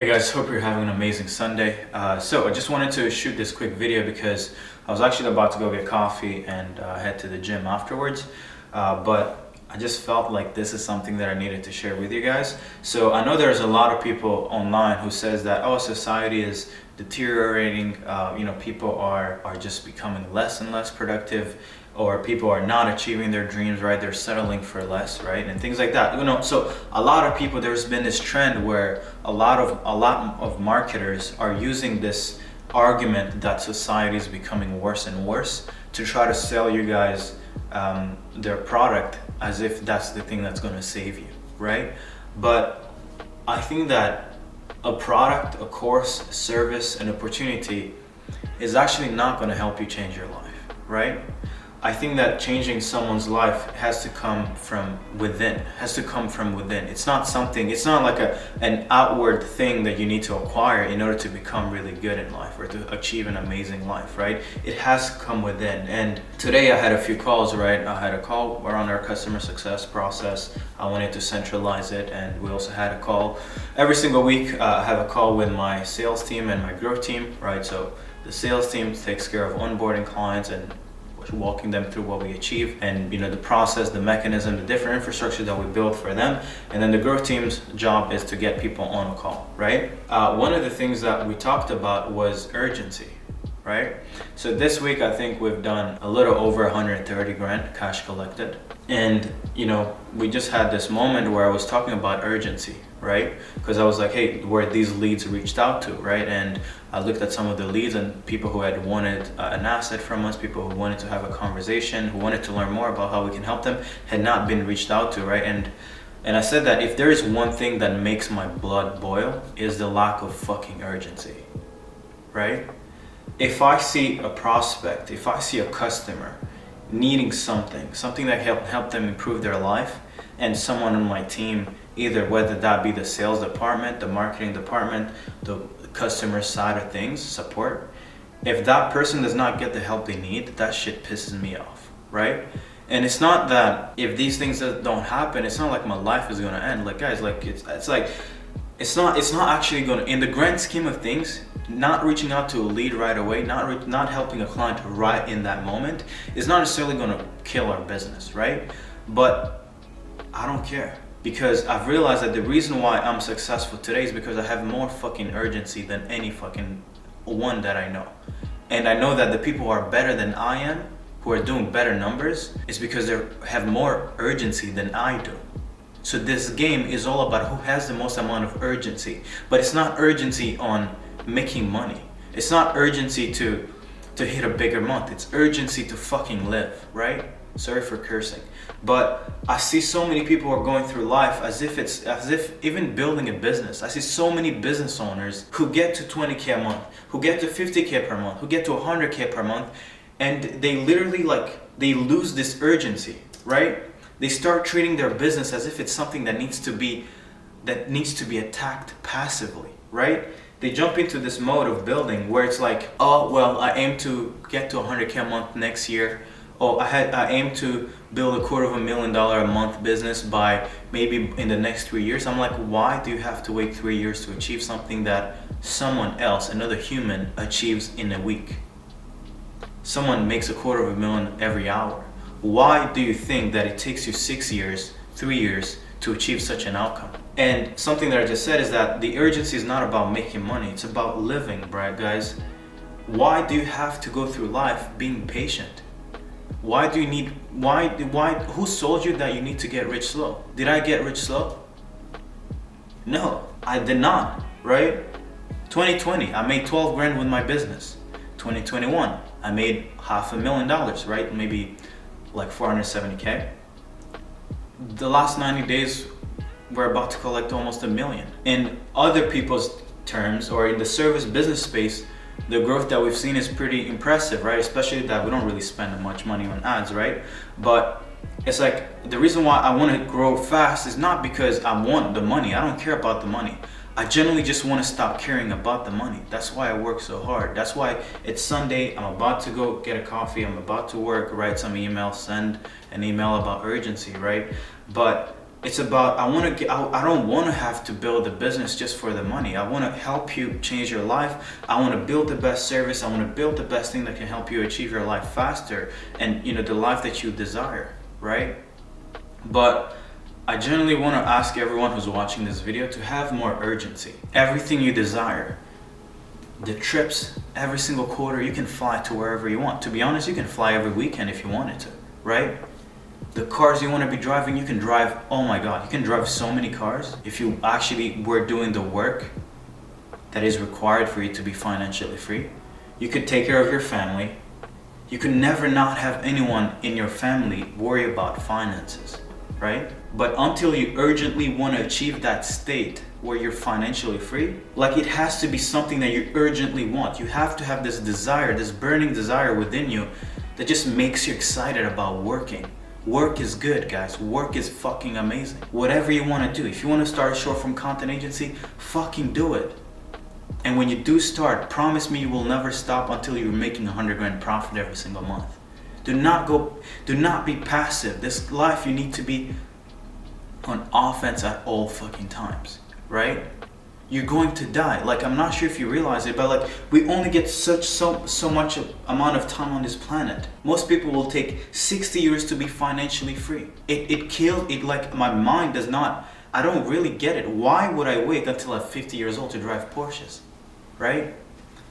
Hey guys, hope you're having an amazing Sunday. So I just wanted to shoot this quick video because I was actually about to go get coffee and head to the gym afterwards. But I just felt like this is something that I needed to share with you guys. So I know there's a lot of people online who says that, oh, society is deteriorating, people are just becoming less and less productive, or people are not achieving their dreams, right? They're settling for less, right? And things like that. So a lot of people, there's been this trend where a lot of marketers are using this argument that society is becoming worse and worse to try to sell you guys their product as if that's the thing that's going to save you, right? But I think that a product, a course, a service, an opportunity is actually not going to help you change your life, right? I think that changing someone's life has to come from within, It's not something, it's not like an outward thing that you need to acquire in order to become really good in life or to achieve an amazing life, right? It has to come within. And today I had a few calls, right? I had a call around our customer success process. I wanted to centralize it, and we also had a call every single week. I have a call with my sales team and my growth team, right? So the sales team takes care of onboarding clients and walking them through what we achieve, and the process, the mechanism, the different infrastructure that we build for them. And then the growth team's job is to get people on a call, right? One of the things that we talked about was urgency, right? So this week I think we've done a little over 130 grand cash collected. And we just had this moment where I was talking about urgency, right? Because I was like, hey, where these leads reached out to, right? And I looked at some of the leads and people who had wanted an asset from us, people who wanted to have a conversation, who wanted to learn more about how we can help them, had not been reached out to, right? And I said that if there is one thing that makes my blood boil, is the lack of fucking urgency, right? If I see a prospect, if I see a customer needing something that help them improve their life, and someone on my team, either whether that be the sales department, the marketing department, the customer side of things, support, if that person does not get the help they need, that shit pisses me off, right? And it's not that if these things don't happen, it's not like my life is gonna end. Like guys, like it's not actually gonna, in the grand scheme of things, not reaching out to a lead right away, not helping a client right in that moment is not necessarily gonna kill our business, right? But I don't care, because I've realized that the reason why I'm successful today is because I have more fucking urgency than any fucking one that I know. And I know that the people who are better than I am, who are doing better numbers, is because they have more urgency than I do. So this game is all about who has the most amount of urgency. But it's not urgency on making money. It's not urgency to hit a bigger month. It's urgency to fucking live, right? Sorry for cursing. But I see so many people are going through life as if even building a business. I see so many business owners who get to 20K a month, who get to 50K per month, who get to 100K per month, and they literally they lose this urgency, right? They start treating their business as if it's something that needs to be attacked passively, right? They jump into this mode of building where it's like, oh, well, I aim to get to 100K a month next year. Oh, I aim to build $250,000 a month business by maybe in the next 3 years. I'm like, why do you have to wait 3 years to achieve something that someone else, another human, achieves in a week? Someone makes $250,000 every hour. Why do you think that it takes you 6 years, 3 years to achieve such an outcome? And something that I just said is that the urgency is not about making money, it's about living, right, guys? Why do you have to go through life being patient? Why, who sold you that you need to get rich slow? Did I get rich slow? No, I did not, right? 2020, I made 12 grand with my business. 2021, I made $500,000, right? Maybe like 470K. The last 90 days, we're about to collect almost $1 million. In other people's terms, or in the service business space, the growth that we've seen is pretty impressive, right? Especially that we don't really spend much money on ads, right? But it's like, the reason why I want to grow fast is not because I want the money. I don't care about the money. I generally just want to stop caring about the money. That's why I work so hard. That's why it's Sunday, I'm about to go get a coffee, I'm about to work, write some emails, send an email about urgency, right? But It's about, I don't want to have to build a business just for the money. I want to help you change your life. I want to build the best service. I want to build the best thing that can help you achieve your life faster and, you know, the life that you desire, right? But I generally want to ask everyone who's watching this video to have more urgency. Everything you desire, the trips, every single quarter, you can fly to wherever you want. To be honest, you can fly every weekend if you wanted to, right? The cars you want to be driving, you can drive, oh my God, you can drive so many cars if you actually were doing the work that is required for you to be financially free. You could take care of your family. You could never not have anyone in your family worry about finances, right? But until you urgently want to achieve that state where you're financially free, like it has to be something that you urgently want. You have to have this desire, this burning desire within you that just makes you excited about working. Work is good, guys. Work is fucking amazing. Whatever you want to do. If you want to start a short form content agency, fucking do it. And when you do start, promise me you will never stop until you're making 100 grand profit every single month. Do not be passive. This life, you need to be on offense at all fucking times, right? You're going to die. Like, I'm not sure if you realize it, but like, we only get so much amount of time on this planet. Most people will take 60 years to be financially free. It like, my mind does not, I don't really get it. Why would I wait until I'm 50 years old to drive Porsches, right?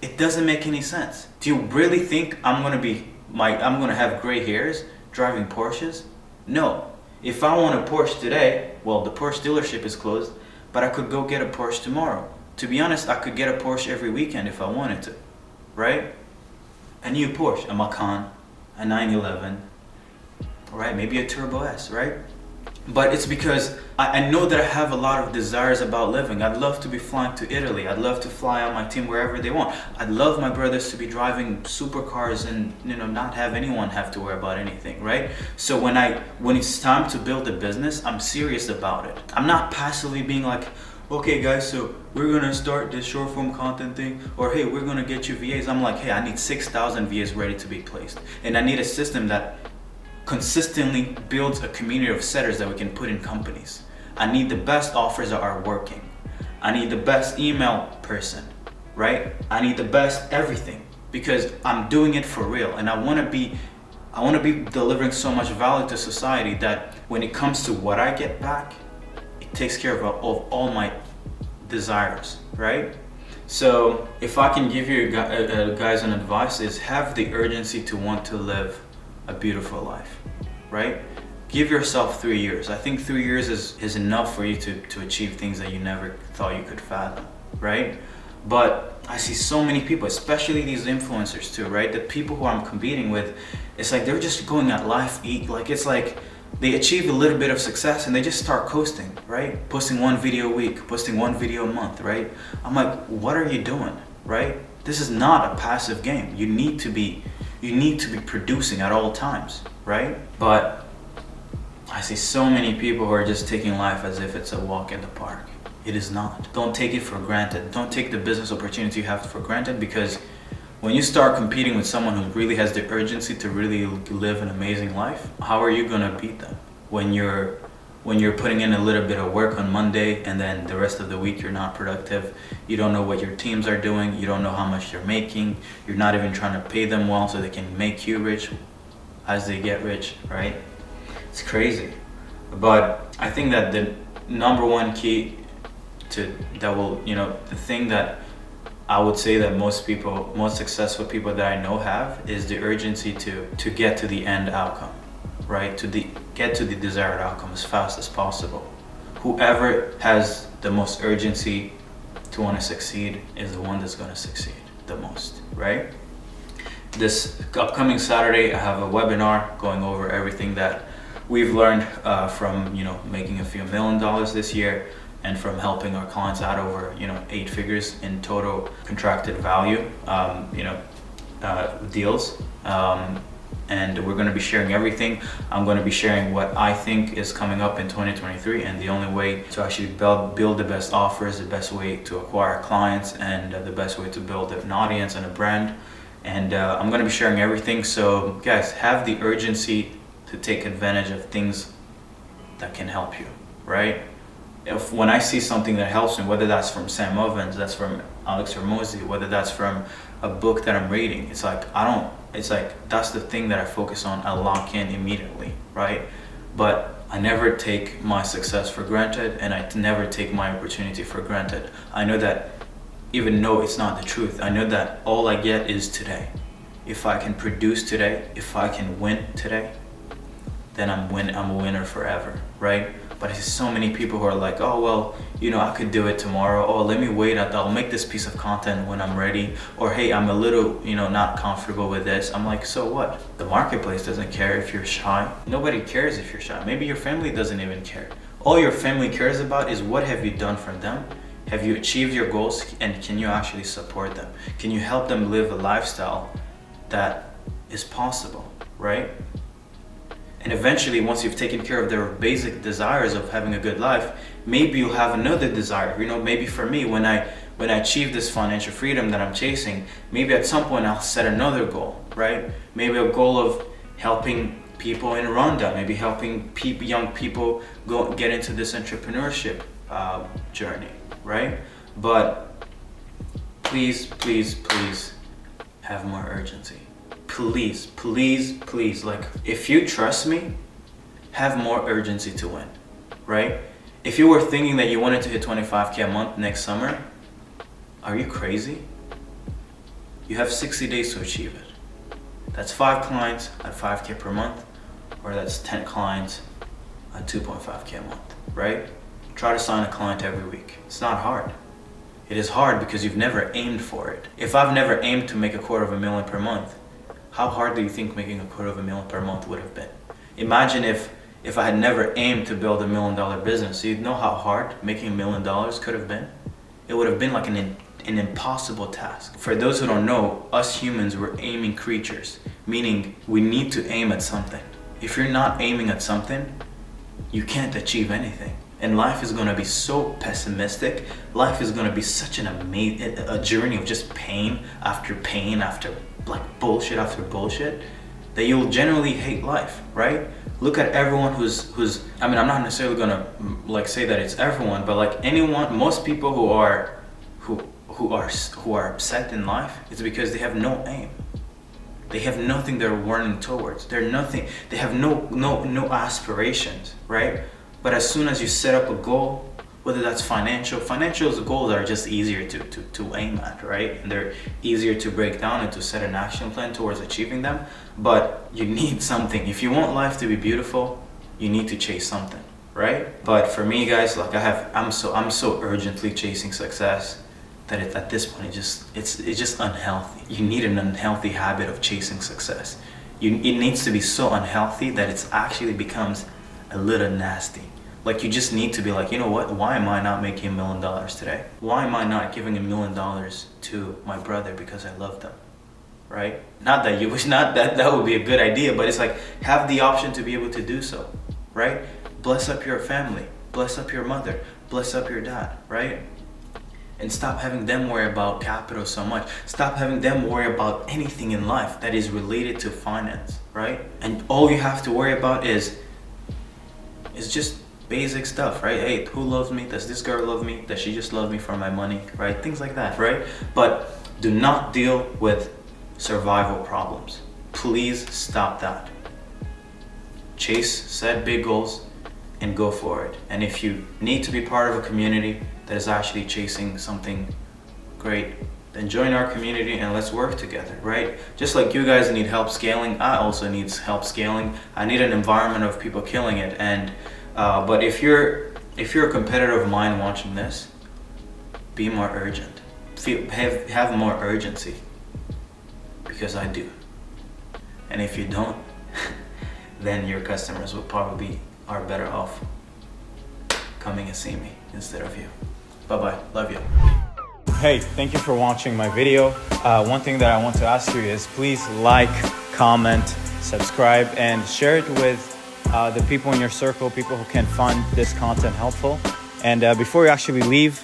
It doesn't make any sense. Do you really think I'm gonna have gray hairs driving Porsches? No. If I want a Porsche today, well, the Porsche dealership is closed, but I could go get a Porsche tomorrow. To be honest, I could get a Porsche every weekend if I wanted to, right? A new Porsche, a Macan, a 911, right? Maybe a Turbo S, right? But it's because I know that I have a lot of desires about living. I'd love to be flying to Italy. I'd love to fly on my team wherever they want. I'd love my brothers to be driving supercars and, you know, not have anyone have to worry about anything, right? So when it's time to build a business, I'm serious about it. I'm not passively being like, okay guys, so we're gonna start this short form content thing, or hey, we're gonna get you VAs. I'm like, hey, I need 6,000 VAs ready to be placed. And I need a system that consistently builds a community of setters that we can put in companies. I need the best offers that are working. I need the best email person, right? I need the best everything, because I'm doing it for real, and I want to be delivering so much value to society that when it comes to what I get back, it takes care of all my desires, right? So if I can give you guys an advice, is have the urgency to want to live a beautiful life, right? Give yourself 3 years. I think 3 years is enough for you to achieve things that you never thought you could fathom, right? But I see so many people, especially these influencers too, right? The people who I'm competing with, it's like they're just going at life, it's like they achieve a little bit of success and they just start coasting, right? Posting one video a week, posting one video a month, right? I'm like, what are you doing, right? This is not a passive game. You need to be producing at all times, right? But I see so many people who are just taking life as if it's a walk in the park. It is not. Don't take it for granted. Don't take the business opportunity you have for granted, because when you start competing with someone who really has the urgency to really live an amazing life, how are you gonna beat them? When you're putting in a little bit of work on Monday and then the rest of the week you're not productive, you don't know what your teams are doing, you don't know how much they're making, you're not even trying to pay them well so they can make you rich as they get rich, right? It's crazy. But I think that the number one key the thing that I would say that most successful people that I know have is the urgency to get to the end outcome, right? Get to the desired outcome as fast as possible. Whoever has the most urgency to want to succeed is the one that's going to succeed the most, right? This upcoming Saturday, I have a webinar going over everything that we've learned from making a few $1 million this year, and from helping our clients out over 8 figures in total contracted value deals. And we're going to be sharing everything. I'm going to be sharing what I think is coming up in 2023, and the only way to actually build the best offers, the best way to acquire clients, and the best way to build an audience and a brand. And I'm going to be sharing everything. So guys, have the urgency to take advantage of things that can help you, right? When I see something that helps me, whether that's from Sam Ovens, that's from Alex Hormozi, whether that's from a book that I'm reading, it's like that's the thing that I focus on. I lock in immediately, right? But I never take my success for granted, and I never take my opportunity for granted. I know that even though it's not the truth, I know that all I get is today. If I can produce today, if I can win today, then I'm a winner forever, right? But I see so many people who are like, oh, well, I could do it tomorrow. Oh, let me wait, I'll make this piece of content when I'm ready. Or, hey, I'm a little, not comfortable with this. I'm like, so what? The marketplace doesn't care if you're shy. Nobody cares if you're shy. Maybe your family doesn't even care. All your family cares about is what have you done for them? Have you achieved your goals, and can you actually support them? Can you help them live a lifestyle that is possible, right? And eventually, once you've taken care of their basic desires of having a good life, maybe you'll have another desire. Maybe for me, when I achieve this financial freedom that I'm chasing, maybe at some point I'll set another goal, right? Maybe a goal of helping people in Rwanda, maybe helping young people get into this entrepreneurship journey, right? But please, please, please have more urgency. Please, please, please, like, if you trust me, have more urgency to win, right? If you were thinking that you wanted to hit 25K a month next summer, are you crazy? You have 60 days to achieve it. That's 5 clients at 5K per month, or that's 10 clients at 2.5K a month, right? Try to sign a client every week. It's not hard. It is hard because you've never aimed for it. If I've never aimed to make $250,000 per month, how hard do you think making $250,000 per month would have been? Imagine if I had never aimed to build $1 million business. So you'd know how hard making $1 million could have been? It would have been like an impossible task. For those who don't know, us humans, we're aiming creatures, meaning we need to aim at something. If you're not aiming at something, you can't achieve anything. And life is gonna be so pessimistic. Life is gonna be such a journey of just pain after like bullshit after bullshit, that you'll generally hate life, right? Look at everyone who's I'm not necessarily gonna like say that it's everyone, but like anyone, most people who are upset in life, it's because they have no aim. They have nothing they're running towards. They have no aspirations, right? But as soon as you set up a goal, whether that's financial goals are just easier to aim at, right? And they're easier to break down and to set an action plan towards achieving them. But you need something. If you want life to be beautiful, you need to chase something, right? But for me, guys, like I'm so urgently chasing success that at this point it's just unhealthy. You need an unhealthy habit of chasing success. It needs to be so unhealthy that it actually becomes a little nasty. Like, you just need to be like, you know what? Why am I not making $1 million today? Why am I not giving $1 million to my brother because I love them, right? Not that you wish, not that would be a good idea, but it's like, have the option to be able to do so, right? Bless up your family, bless up your mother, bless up your dad, right? And stop having them worry about capital so much. Stop having them worry about anything in life that is related to finance, right? And all you have to worry about is just basic stuff, right? Hey, who loves me? Does this girl love me? Does she just love me for my money, right? Things like that, right? But do not deal with survival problems. Please stop that. Chase, set big goals, and go for it. And if you need to be part of a community that is actually chasing something great, then join our community and let's work together, right? Just like you guys need help scaling, I also need help scaling. I need an environment of people killing it. And but if you're a competitor of mine watching this, be more urgent. Have more urgency, because I do. And if you don't, then your customers will probably are better off coming and see me instead of you. Bye-bye. Love you. Hey, thank you for watching my video. One thing that I want to ask you is please like, comment, subscribe, and share it with the people in your circle, people who can find this content helpful. And before you actually leave,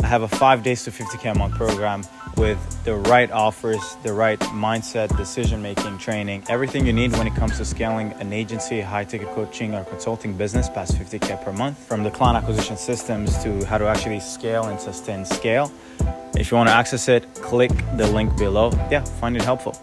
I have a 5 days to 50K a month program with the right offers, the right mindset, decision-making, training, everything you need when it comes to scaling an agency, high-ticket coaching or consulting business past 50K per month, from the client acquisition systems to how to actually scale and sustain scale. If you want to access it, click the link below. Yeah, find it helpful.